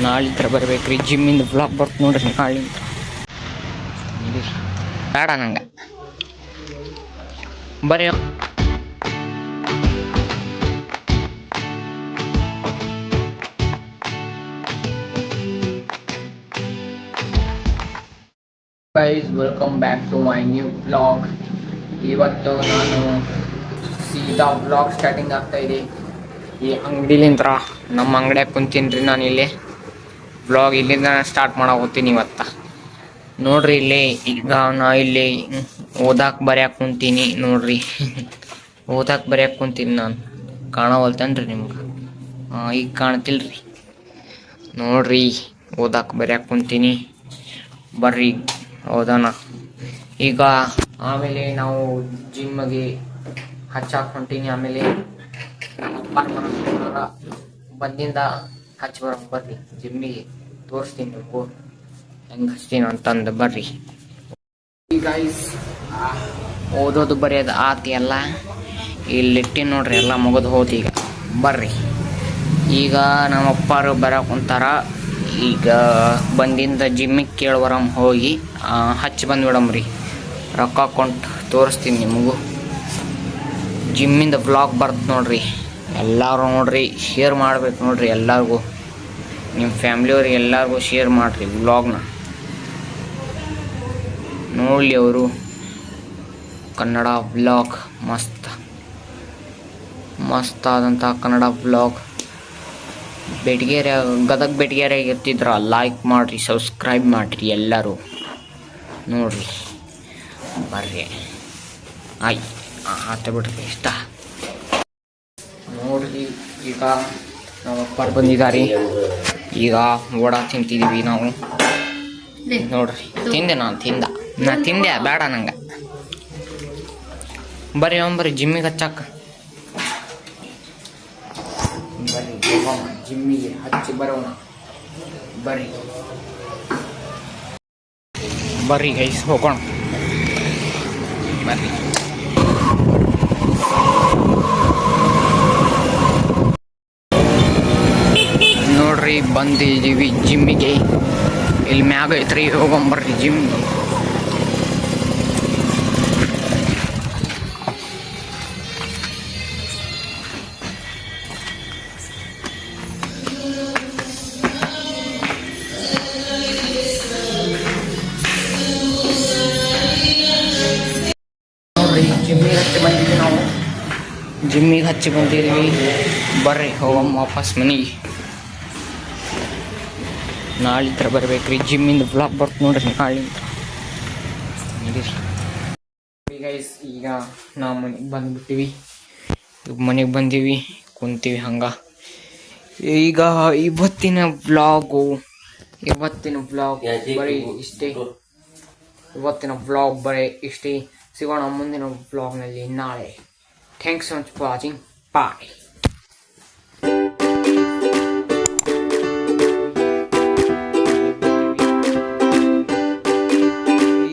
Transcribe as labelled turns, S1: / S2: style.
S1: ನಾಳಿತ್ರ ಬರ್ಬೇಕ್ರಿ. ಜಿಮ್ಮಿಂದ blog ಬರ್ತ ನೋಡ್ರಿ ನಾಳಿಂದ. ಬೇಡ ನಂಗೆ ಬರ್ರಿ. Guys, welcome back to my new blog. ಇವತ್ತು ನಾನು ಸೀದಾ ಬ್ಲಾಗ್ ಸ್ಟಾರ್ಟಿಂಗ್ ಆಗ್ತಾ ಇದೆ. ಈ ಅಂಗಡಿಲಿಂತ್ರ ನಮ್ಮ ಅಂಗಡಿಯಾಗ ಕುಂತೀನಿ ನಾನು. ಇಲ್ಲಿ ಬ್ಲಾಗ್ ಇಲ್ಲಿಂದ ಸ್ಟಾರ್ಟ್ ಹೋಗ್ತೀನಿ ಇವತ್ತ. ನೋಡ್ರಿ ಇಲ್ಲಿ ಈಗ ನಾ ಇಲ್ಲಿ ಓದಾಕ್ ಬರ್ಯಾಕ್ ಕುಂತೀನಿ ನೋಡ್ರಿ. ಓದಾಕ್ ಬರ್ಯಾಕ್ ಕುಂತೀನಿ ನಾನು. ಕಾಣವಲ್ತೇನ್ರಿ ನಿಮ್ಗೆ? ಈಗ ಕಾಣ್ತಿಲ್ರಿ ನೋಡ್ರಿ. ಓದಾಕ್ ಬರ್ಯಾಕ್ ಕುಂತೀನಿ ಬರ್ರಿ. ಹೌದಾನ? ಈಗ ಆಮೇಲೆ ನಾವು ಜಿಮ್ಗೆ ಹಚ್ಚಾಕ್ ಹೊಂಟೀನಿ. ಆಮೇಲೆ ಬಂದಿಂದ ಹಚ್ಚಿ ಬರೋ ಬರ್ರಿ. ಜಿಮ್ಮಿಗೆ ತೋರಿಸ್ತೀನಿ ನಿಮಗೂ ಹೆಂಗೆ ಹಚ್ತೀನಿ ಅಂತಂದು ಬರ್ರಿ. ಈಗ ಓದೋದು ಬರೆಯೋದು ಆತಿ ಎಲ್ಲ ಇಲ್ಲಿಟ್ಟಿನಿ ನೋಡ್ರಿ. ಎಲ್ಲ ಮುಗಿದು ಹೋದ ಈಗ ಬರ್ರಿ. ಈಗ ನಮ್ಮ ಅಪ್ಪಾರು ಬರೋಕೆ ಕುಂತಾರ. ಈಗ ಬಂದಿಂದ ಜಿಮ್ಮಿಗೆ ಕೇಳುವರಮ್ ಹೋಗಿ ಹಚ್ಚಿ ಬಂದ್ಬಿಡಮ್ರಿ. ರೊಕ್ಕ ಕೊಂಡು ತೋರಿಸ್ತೀನಿ ನಿಮಗೂ. ಜಿಮ್ಮಿಂದ ಬ್ಲಾಗ್ ಬರ್ತ ನೋಡ್ರಿ. ಎಲ್ಲರೂ ನೋಡ್ರಿ, ಶೇರ್ ಮಾಡ್ಬೇಕು ನೋಡ್ರಿ. ಎಲ್ಲರಿಗೂ ನಿಮ್ಮ ಫ್ಯಾಮ್ಲಿಯವ್ರಿಗೆ ಎಲ್ಲರಿಗೂ ಶೇರ್ ಮಾಡಿರಿ ಬ್ಲಾಗ್ನ. ನೋಡಲಿ ಅವರು ಕನ್ನಡ ಬ್ಲಾಗ್ ಮಸ್ತ್ ಆದಂಥ ಕನ್ನಡ ಬ್ಲಾಗ್. ಬೆಟಗೇರಿ ಗದಗ ಬೆಟಗೇರಿಯಾಗ ಇರ್ತಿದ್ರ. ಲೈಕ್ ಮಾಡಿರಿ, ಸಬ್ಸ್ಕ್ರೈಬ್ ಮಾಡಿರಿ ಎಲ್ಲರೂ ನೋಡ್ರಿ. ಬರ್ರಿ ಆತ ಬಿಡ್ರಿ ಇಷ್ಟ ನೋಡ್ರಿ. ಈಗ ನಾವು ಅಪ್ಪಾರು ಬಂದಿದ್ದಾರೆ. ಈಗ ವಡಾ ತಿಂತಿದ್ದೀವಿ ನಾವು ನೋಡ್ರಿ. ನಾ ತಿಂದೆ ಬೇಡ ನಂಗೆ. ಬರ್ರಿ ಬರ್ರಿ ಜಿಮ್ಮಿಗೆ ಹಚ್ಚಾಕ ಬರ್ರಿ. ಹೋಗೋಣ ಜಿಮ್ಮಿಗೆ ಹಚ್ಚಿ ಬರೋಣ ಬರ್ರಿ ಗೈಸ್, ಹೋಗೋಣ ಬರ್ರಿ. ನೋಡ್ರಿ ಬಂದಿದ್ದೀವಿ ಜಿಮ್ಮಿಗೆ. ಇಲ್ಲಿ ಮ್ಯಾಗ ಐತ್ರಿ, ಹೋಗೊಂಬರ್ರಿ ಜಿಮ್. ಜಿಮ್ಮಿಗೆ ಹಚ್ಚಿ ಬಂದಿದ್ದೀವಿ. ಬರ್ರಿ ಹೋಗಮ್ಮ ವಾಪಸ್ ಮನೆಗೆ. ನಾಳಿತ್ರ ಬರ್ಬೇಕ್ರಿ. ಜಿಮ್ಮಿಂದ ಬ್ಲಾಗ್ ಬರ್ತ ನೋಡ್ರಿ ನಾಳಿಂದ. ಗೈಸ್, ಈಗ ನಾವು ಮನೆಗೆ ಬಂದ್ಬಿಟ್ಟಿವಿ. ಮನೆಗೆ ಬಂದೀವಿ, ಕುಂತೀವಿ ಹಂಗ. ಈಗ ಇವತ್ತಿನ ಬ್ಲಾಗ್ ಬರೀ ಇಷ್ಟೇ. ಇವತ್ತಿನ ಬ್ಲಾಗ್ ಬರೀ ಇಷ್ಟೇ. ಸಿಗೋಣ ಮುಂದಿನ ಬ್ಲಾಗ್ನಲ್ಲಿ ನಾಳೆ. Thanks for watching. ಬಾಯ್.